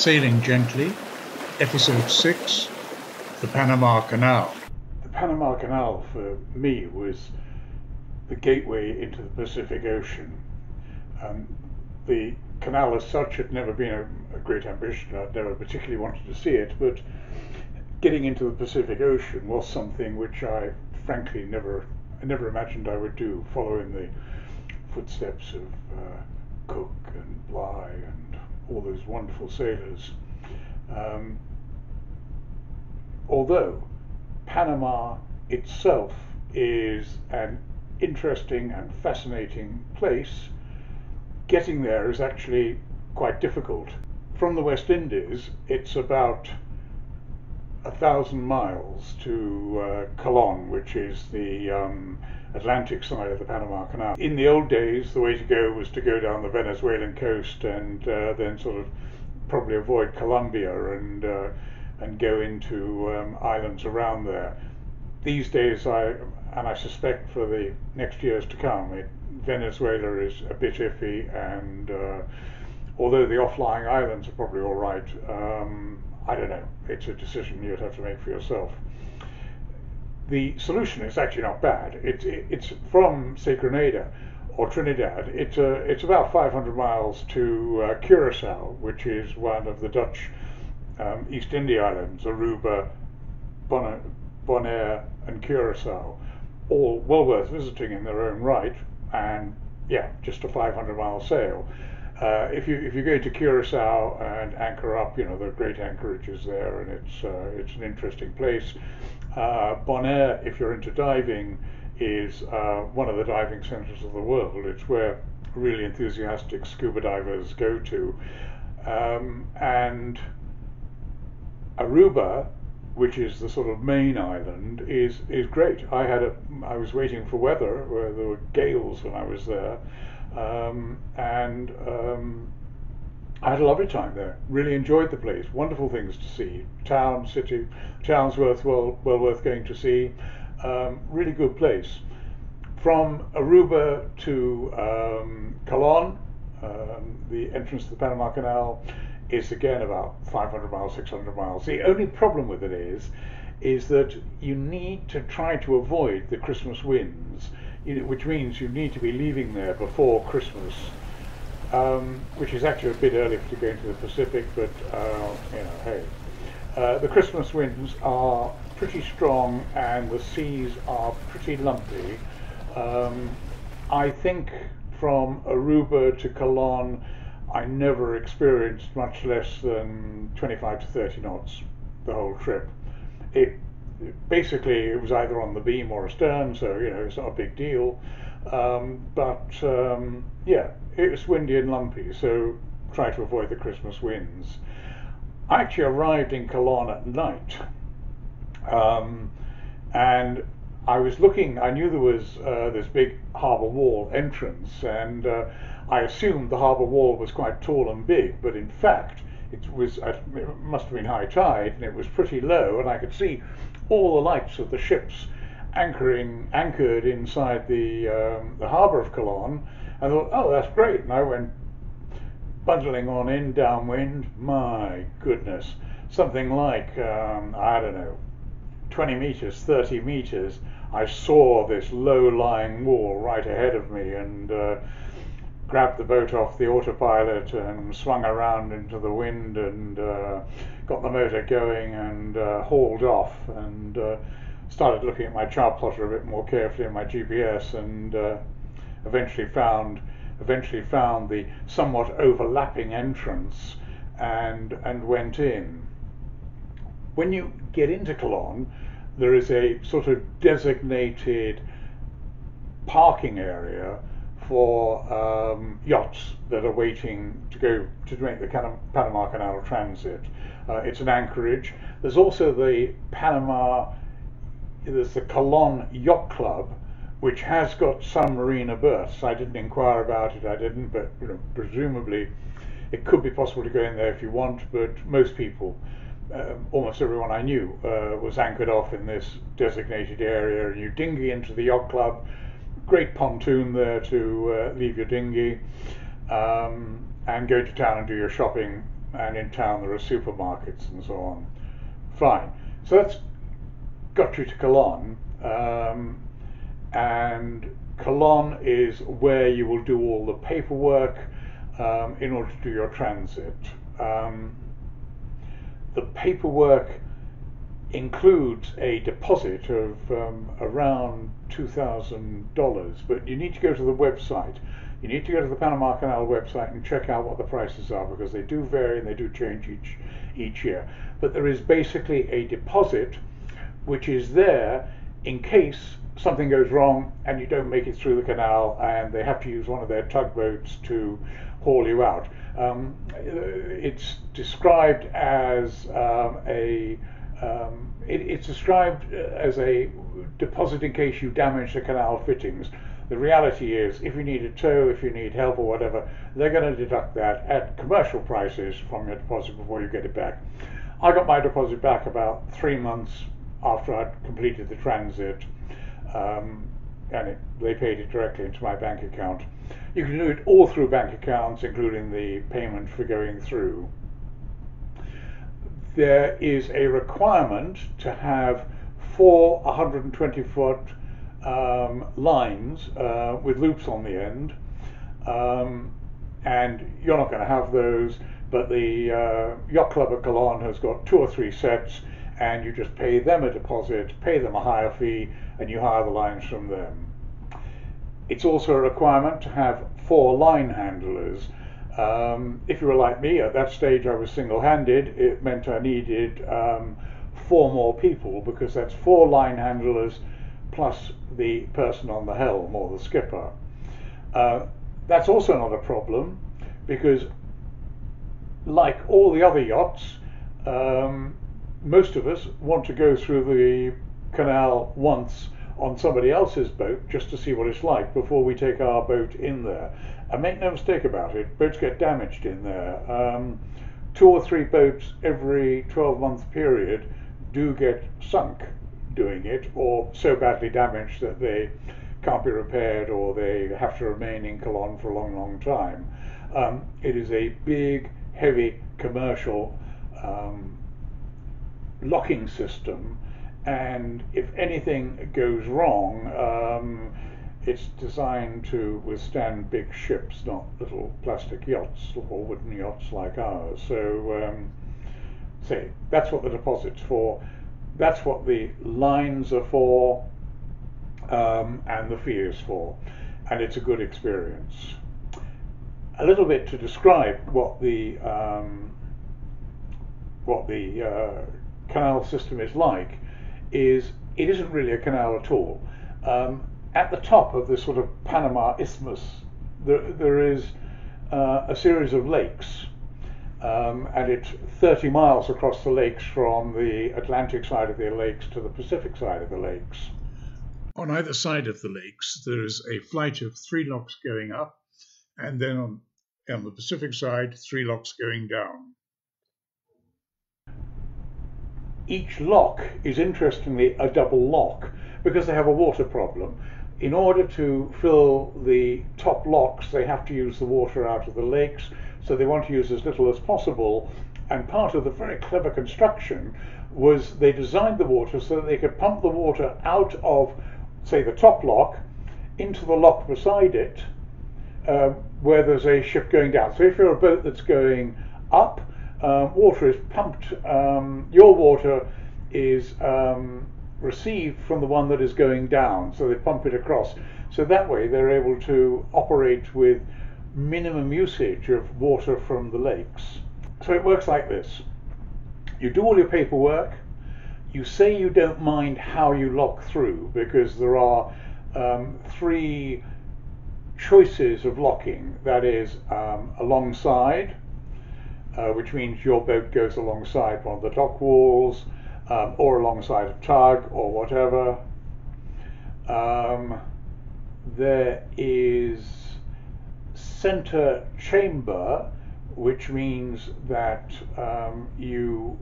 Sailing Gently, Episode 6, the Panama Canal. The Panama Canal for me was the gateway into the Pacific Ocean. The canal as such had never been a great ambition. I'd never particularly wanted to see it, but getting into the Pacific Ocean was something which I frankly never imagined I would do, following the footsteps of Cook and Bligh and all those wonderful sailors. Although Panama itself is an interesting and fascinating place, getting there is actually quite difficult. From the West Indies, it's about 1,000 miles to Kalam, which is the Atlantic side of the Panama Canal. In the old days, the way to go was to go down the Venezuelan coast and then sort of probably avoid Colombia and go into islands around there. These days, I suspect for the next years to come, Venezuela is a bit iffy, and although the off-lying islands are probably all right, I don't know. It's a decision you'd have to make for yourself. The solution is actually not bad. It's from, say, Grenada or Trinidad. It's about 500 miles to Curacao, which is one of the Dutch East India islands, Aruba, Bonaire and Curacao, all well worth visiting in their own right, and yeah, just a 500-mile sail. If you go to Curacao and anchor up, there are great anchorages there, and it's an interesting place. Bonaire, if you're into diving, is one of the diving centres of the world. It's where really enthusiastic scuba divers go to. And Aruba, which is the sort of main island, is great. I was waiting for weather where there were gales when I was there, and I had a lovely time there. Really enjoyed the place. Wonderful things to see. City, town's well worth going to see. Really good place. From Aruba to Kalam, the entrance to the Panama Canal, is again about 500 miles, 600 miles. The only problem with it is that you need to try to avoid the Christmas winds, which means you need to be leaving there before Christmas, which is actually a bit early to go into the Pacific, but hey. The Christmas winds are pretty strong and the seas are pretty lumpy. I think from Aruba to Kalam, I never experienced much less than 25 to 30 knots the whole trip. It was either on the beam or astern, so it's not a big deal. Yeah, it was windy and lumpy, so try to avoid the Christmas winds. I actually arrived in Kalam at night, and I was looking. I knew there was this big harbour wall entrance, and I assumed the harbour wall was quite tall and big, but in fact it must have been high tide, and it was pretty low, and I could see all the lights of the ships anchored inside the harbour of Kalam. I thought, oh, that's great, and I went bundling on in downwind. My goodness, something like I don't know, 20 meters, 30 meters. I saw this low-lying wall right ahead of me, and grabbed the boat off the autopilot and swung around into the wind and got the motor going and hauled off and started looking at my chart plotter a bit more carefully and my GPS, and eventually found the somewhat overlapping entrance and went in. When you get into Kalam, there is a sort of designated parking area for yachts that are waiting to make the Panama Canal transit. It's an anchorage. There's also the Kalam Yacht Club, which has got some marina berths. I didn't inquire about it, but presumably it could be possible to go in there if you want, but most people, almost everyone I knew, was anchored off in this designated area. You dinghy into the yacht club, great pontoon there to leave your dinghy, and go to town and do your shopping and in town there are supermarkets and so on. Fine. So that's got you to Kalam, and Kalam is where you will do all the paperwork in order to do your transit. The paperwork includes a deposit of around $2,000, but you need to go to the website. You need to go to the Panama Canal website and check out what the prices are, because they do vary and they do change each year. But there is basically a deposit which is there in case something goes wrong and you don't make it through the canal and they have to use one of their tugboats to haul you out. It's described as it's described as a deposit in case you damage the canal fittings. The reality is, if you need a tow, if you need help or whatever, they're going to deduct that at commercial prices from your deposit before you get it back. I got my deposit back about 3 months after I'd completed the transit, and they paid it directly into my bank account. You can do it all through bank accounts, including the payment for going through. There is a requirement to have 4 120-foot lines with loops on the end, and you're not going to have those, but the Yacht Club at Kalam has got 2 or 3 sets, and you just pay them a deposit, pay them a hire fee, and you hire the lines from them. It's also a requirement to have 4 line handlers. If you were like me, at that stage I was single-handed. It meant I needed 4 more people, because that's 4 line handlers plus the person on the helm, or the skipper. That's also not a problem, because like all the other yachts, most of us want to go through the canal once on somebody else's boat just to see what it's like before we take our boat in there. And make no mistake about it, boats get damaged in there. 2 or 3 boats every 12-month period do get sunk doing it, or so badly damaged that they can't be repaired, or they have to remain in Kalam for a long, long time. It is a big, heavy commercial locking system, and if anything goes wrong, it's designed to withstand big ships, not little plastic yachts or wooden yachts like ours. So that's what the deposit's for, that's what the lines are for, and the fee is for, and it's a good experience. A little bit to describe what the canal system is like is, it isn't really a canal at all. At the top of this sort of Panama Isthmus, there is a series of lakes, and it's 30 miles across the lakes from the Atlantic side of the lakes to the Pacific side of the lakes. On either side of the lakes, there is a flight of 3 locks going up, and then on the Pacific side, 3 locks going down. Each lock is interestingly a double lock, because they have a water problem. In order to fill the top locks, they have to use the water out of the lakes, so they want to use as little as possible. And part of the very clever construction was they designed the water so that they could pump the water out of, say, the top lock into the lock beside it, where there's a ship going down. So if you're a boat that's going up, water is pumped, your water is received from the one that is going down, so they pump it across. So that way they're able to operate with minimum usage of water from the lakes. So it works like this. You do all your paperwork, you say you don't mind how you lock through, because there are 3 choices of locking. That is alongside, which means your boat goes alongside one of the dock walls, or alongside a tug or whatever. There is center chamber, which means that you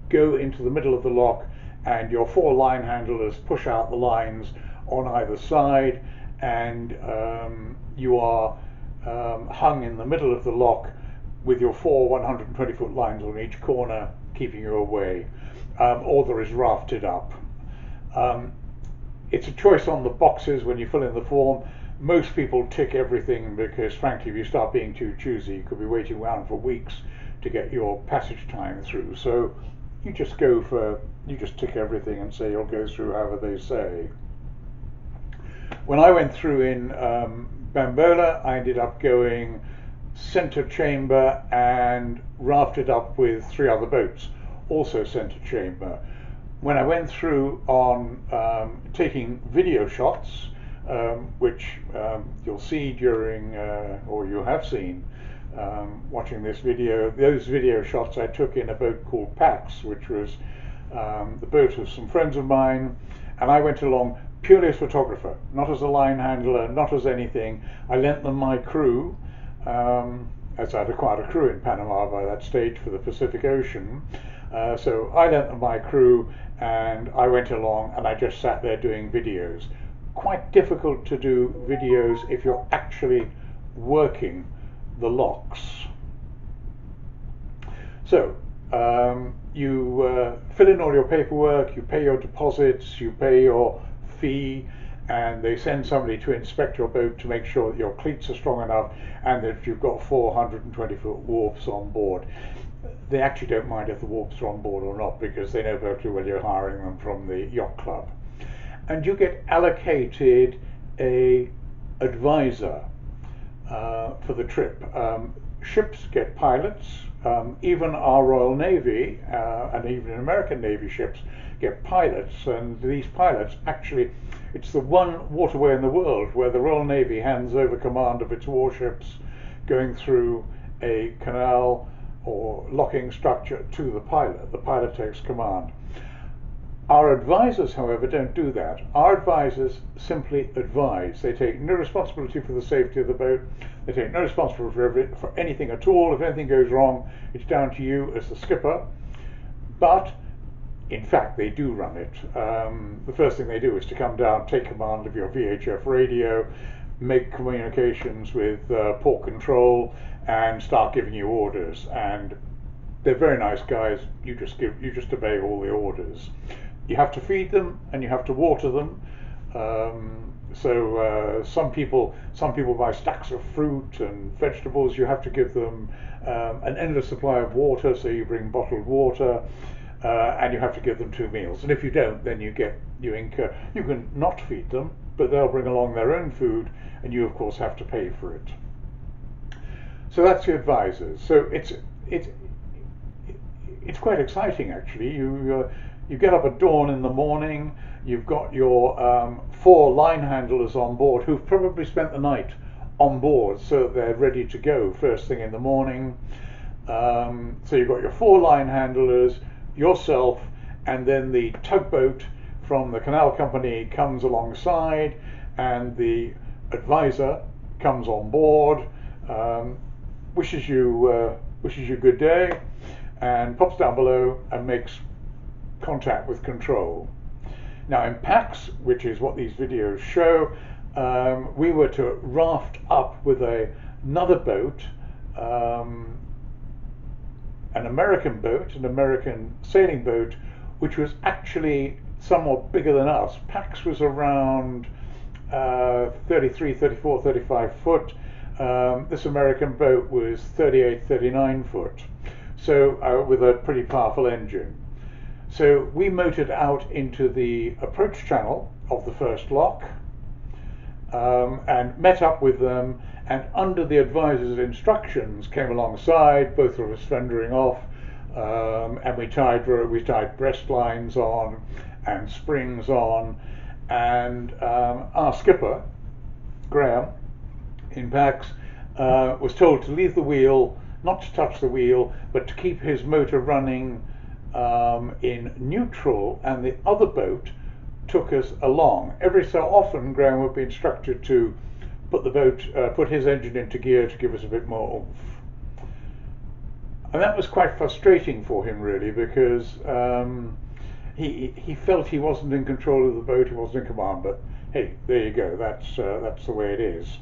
go into the middle of the lock and your 4 line handlers push out the lines on either side, and you are hung in the middle of the lock with your 120-foot lines on each corner keeping you away, or there is rafted up. It's a choice on the boxes when you fill in the form. Most people tick everything because, frankly, if you start being too choosy, you could be waiting around for weeks to get your passage time through. So you just tick everything and say you'll go through however they say. When I went through in Bambola, I ended up going center chamber and rafted up with 3 other boats, also center chamber. When I went through on taking video shots, which you'll see during, or you have seen, watching this video, those video shots I took in a boat called Pax, which was the boat of some friends of mine, and I went along purely as photographer, not as a line handler, not as anything. I lent them my crew, as I'd acquired a crew in Panama by that stage for the Pacific Ocean. So I lent them my crew and I went along and I just sat there doing videos. Quite difficult to do videos if you're actually working the locks. So you fill in all your paperwork, you pay your deposits, you pay your fee, and they send somebody to inspect your boat to make sure that your cleats are strong enough and that you've got 420-foot warps on board. They actually don't mind if the warps are on board or not because they know perfectly well you're hiring them from the yacht club. And you get allocated a advisor for the trip. Ships get pilots, even our Royal Navy and even American Navy ships get pilots, and these pilots actually, it's the one waterway in the world where the Royal Navy hands over command of its warships going through a canal or locking structure to the pilot. The pilot takes command. Our advisors, however, don't do that. Our advisors simply advise. They take no responsibility for the safety of the boat. They take no responsibility for anything at all. If anything goes wrong, it's down to you as the skipper. But in fact, they do run it. The first thing they do is to come down, take command of your VHF radio, make communications with port control, and start giving you orders. And they're very nice guys. You just obey all the orders. You have to feed them and you have to water them. So some people buy stacks of fruit and vegetables. You have to give them an endless supply of water. So you bring bottled water. And you have to give them 2 meals, and if you don't, then you incur. You can not feed them, but they'll bring along their own food, and you of course have to pay for it. So that's the advisors. So it's quite exciting actually. You get up at dawn in the morning. You've got your 4 line handlers on board who've probably spent the night on board, so that they're ready to go first thing in the morning. So you've got your 4 line handlers, yourself, and then the tugboat from the canal company comes alongside, and the advisor comes on board, wishes you good day, and pops down below and makes contact with control. Now in Pax, which is what these videos show, we were to raft up with another boat, an American sailing boat, which was actually somewhat bigger than us. Pax was around 33, 34, 35 foot. This American boat was 38, 39 foot. So with a pretty powerful engine. So we motored out into the approach channel of the first lock and met up with them, and under the advisor's instructions came alongside, both of us fendering off, and we tied breast lines on and springs on, and our skipper, Graham, in Pax, was told to leave the wheel, not to touch the wheel, but to keep his motor running in neutral, and the other boat took us along. Every so often Graham would be instructed to put his engine into gear to give us a bit more oomph. And that was quite frustrating for him really, because he felt he wasn't in control of the boat, he wasn't in command, but hey, there you go, that's the way it is.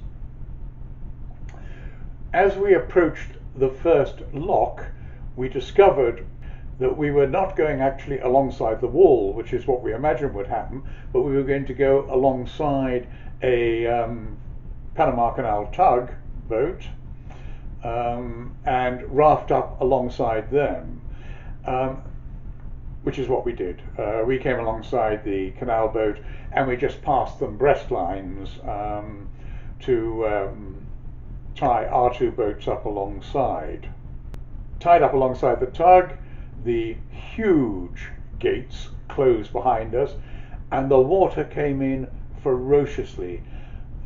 As we approached the first lock, we discovered that we were not going actually alongside the wall, which is what we imagined would happen, but we were going to go alongside a Panama Canal tug boat and raft up alongside them, which is what we did. We came alongside the canal boat and we just passed them breast lines to tie our two boats up alongside. Tied up alongside the tug, the huge gates closed behind us and the water came in ferociously.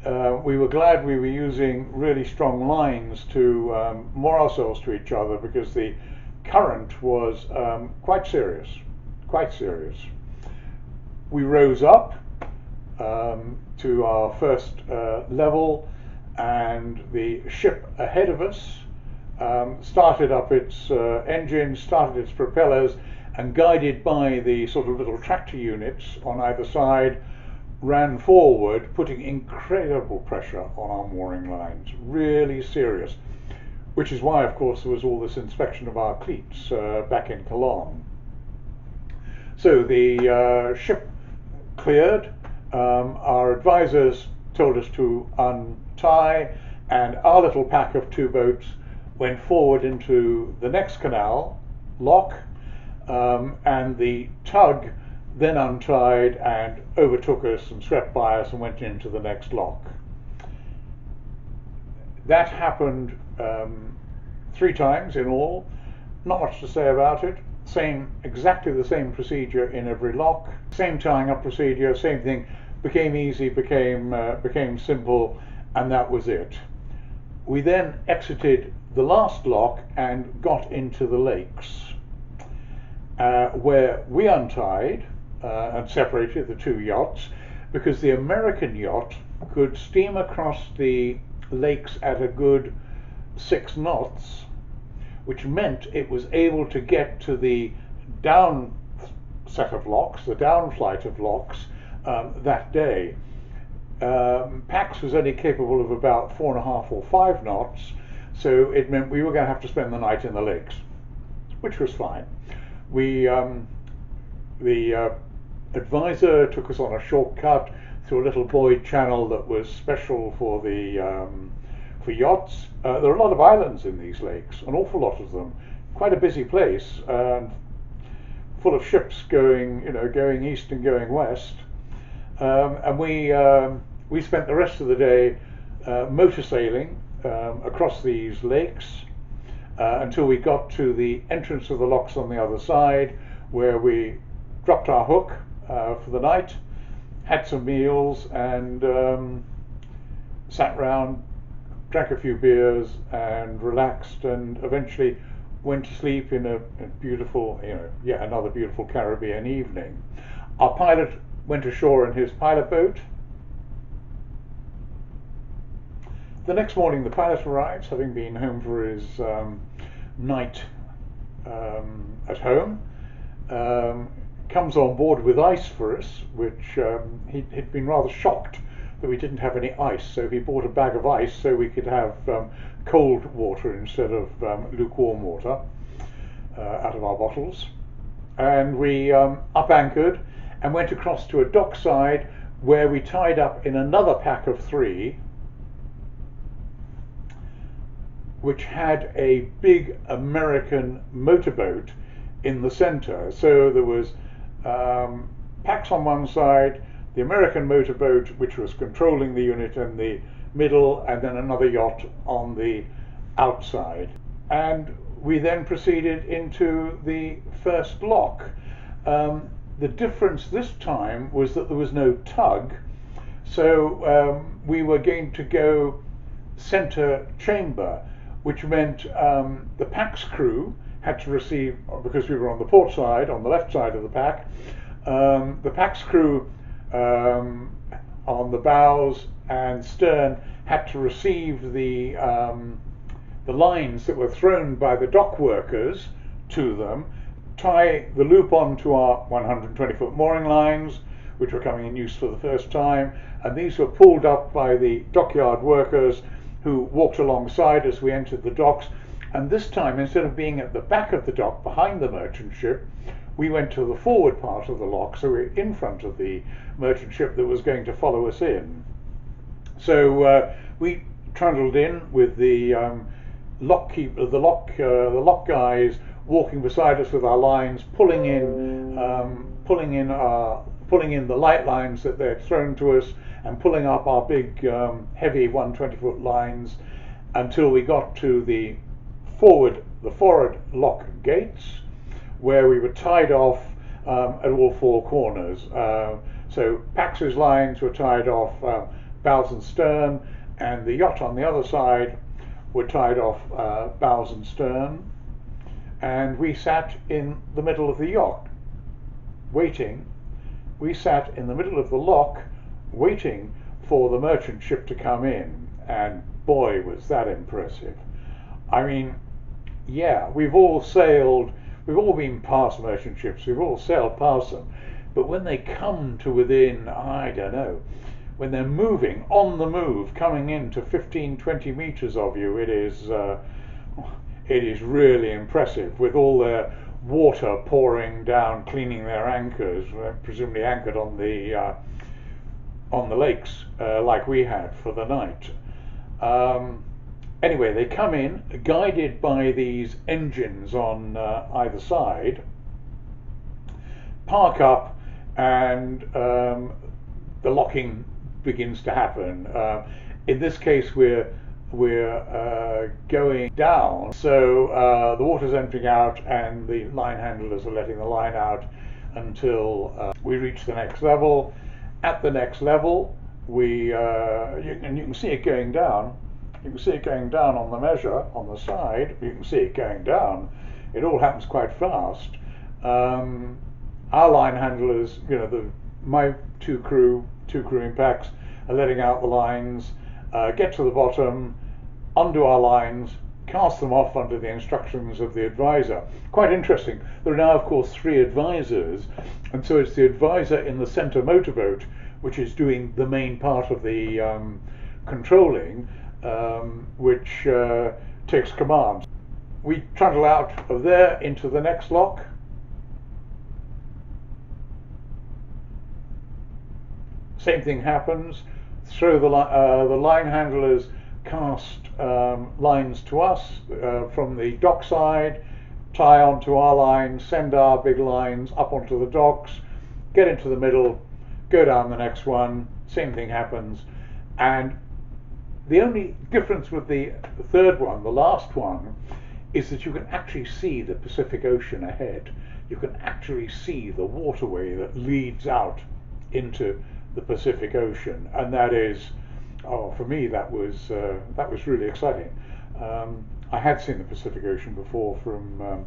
We were glad we were using really strong lines to moor ourselves to each other, because the current was quite serious. We rose up to our first level, and the ship ahead of us started up its engines, started its propellers, and guided by the sort of little tractor units on either side, ran forward, putting incredible pressure on our mooring lines, really serious, which is why, of course, there was all this inspection of our cleats back in Kalam. So the ship cleared, our advisors told us to untie, and our little pack of two boats went forward into the next canal lock, and the tug then untied and overtook us and swept by us and went into the next lock. That happened 3 times in all. Not much to say about it. Exactly the same procedure in every lock. Same tying up procedure. Same thing. Became easy. Became simple, and that was it. We then exited the last lock and got into the lakes, where we untied and separated the 2 yachts, because the American yacht could steam across the lakes at a good 6 knots, which meant it was able to get to the down set of locks, the down flight of locks, that day. Pax was only capable of about 4.5 or 5 knots, so it meant we were going to have to spend the night in the lakes, which was fine. The advisor took us on a shortcut through a little buoyed channel that was special for the for yachts. There are a lot of islands in these lakes, an awful lot of them. Quite a busy place, full of ships going east and going west. And we spent the rest of the day motor sailing across these lakes until we got to the entrance of the locks on the other side, where we dropped our hook for the night, had some meals, and sat round, drank a few beers, and relaxed, and eventually went to sleep in a beautiful, yet another beautiful Caribbean evening. Our pilot went ashore in his pilot boat. The next morning, the pilot arrives, having been home for his night at home. Comes on board with ice for us, which he'd been rather shocked that we didn't have any ice, so he bought a bag of ice so we could have cold water instead of lukewarm water out of our bottles. And we up anchored and went across to a dockside where we tied up in another pack of 3, which had a big American motorboat in the center. So there was Pax on one side, the American motorboat, which was controlling the unit in the middle, and then another yacht on the outside. And we then proceeded into the first lock. The difference this time was that there was no tug, so we were going to go center chamber, which meant the Pax crew had to receive, because we were on the port side, on the left side of the pack, the Pax crew on the bows and stern had to receive the lines that were thrown by the dock workers to them, tie the loop onto our 120-foot mooring lines, which were coming in use for the first time, and these were pulled up by the dockyard workers, who walked alongside as we entered the docks, And this time, instead of being at the back of the dock behind the merchant ship, we went to the forward part of the lock, so we're in front of the merchant ship that was going to follow us in. So we trundled in with the lock guys walking beside us with our lines, pulling in the light lines that they'd thrown to us, and pulling up our big heavy 120-foot lines until we got to the forward lock gates, where we were tied off at all four corners. So Pax's lines were tied off bows and stern, and the yacht on the other side were tied off bows and stern. And we sat in the middle of the yacht, waiting. We sat in the middle of the lock, waiting for the merchant ship to come in. And boy, was that impressive. I mean, yeah, we've all been past merchant ships, we've all sailed past them. But when they come to within, I don't know, when they're moving, on the move, coming into 15, 20 meters of you, it is really impressive, with all their water pouring down, cleaning their anchors, presumably anchored on the lakes like we had for the night. Anyway, they come in, guided by these engines on either side, park up, and the locking begins to happen. In this case, we're going down, so the water's emptying out, and the line handlers are letting the line out until we reach the next level. At the next level, you can see it going down. You can see it going down on the measure on the side. You can see it going down. It all happens quite fast. Our line handlers, my two crewing packs, are letting out the lines, get to the bottom, undo our lines, cast them off under the instructions of the advisor. Quite interesting. There are now, of course, 3 advisors, and so it's the advisor in the center motorboat which is doing the main part of the controlling, which takes command. We trundle out of there into the next lock. Same thing happens. Throw the line handlers cast lines to us from the dock side, tie onto our lines, send our big lines up onto the docks, get into the middle, go down the next one. Same thing happens. And the only difference with the third one, the last one, is that you can actually see the Pacific Ocean ahead. You can actually see the waterway that leads out into the Pacific Ocean, and that is, for me, that was really exciting. I had seen the Pacific Ocean before from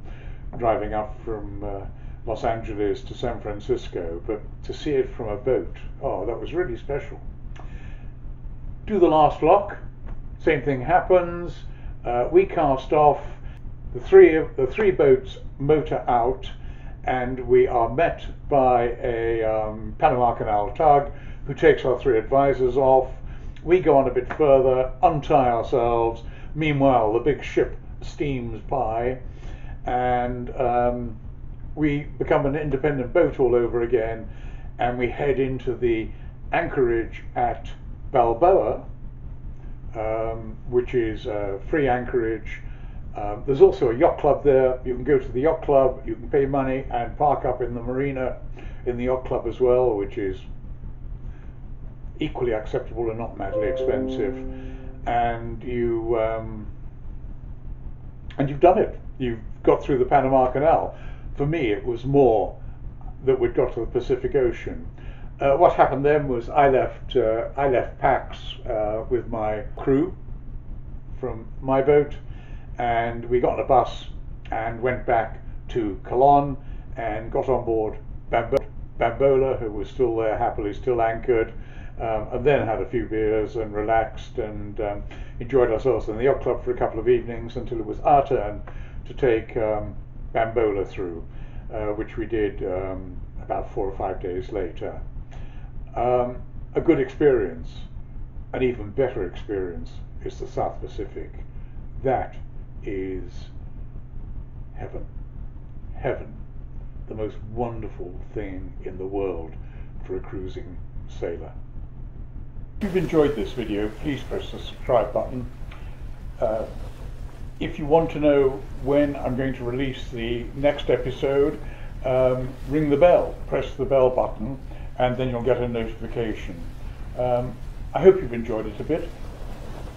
driving up from Los Angeles to San Francisco, but to see it from a boat, that was really special. Do the last lock, same thing happens. We cast off. The three boats motor out, and we are met by a Panama Canal tug who takes our 3 advisors off. We go on a bit further, untie ourselves. Meanwhile, the big ship steams by, and we become an independent boat all over again, and we head into the anchorage at Balboa, which is free anchorage. There's also a yacht club there. You can go to the yacht club, you can pay money and park up in the marina in the yacht club as well, which is equally acceptable and not madly expensive. And you've done it. You've got through the Panama Canal. For me, it was more that we'd got to the Pacific Ocean. What happened then was I left Pax with my crew from my boat, and we got on a bus and went back to Kalam and got on board Bambola, who was still there, happily still anchored, and then had a few beers and relaxed and enjoyed ourselves in the yacht club for a couple of evenings until it was our turn to take Bambola through, which we did about 4 or 5 days later. A good experience. An even better experience is the South Pacific. That is heaven. Heaven. The most wonderful thing in the world for a cruising sailor. If you've enjoyed this video, please press the subscribe button. If you want to know when I'm going to release the next episode, ring the bell, press the bell button, and then you'll get a notification. I hope you've enjoyed it a bit.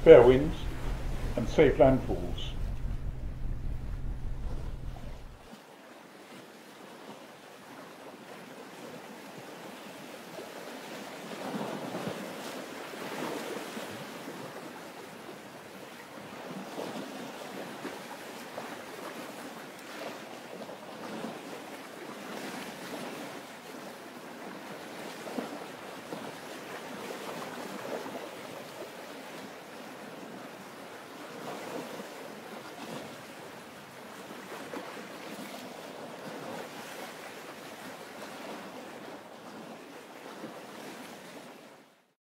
Fair winds and safe landfalls.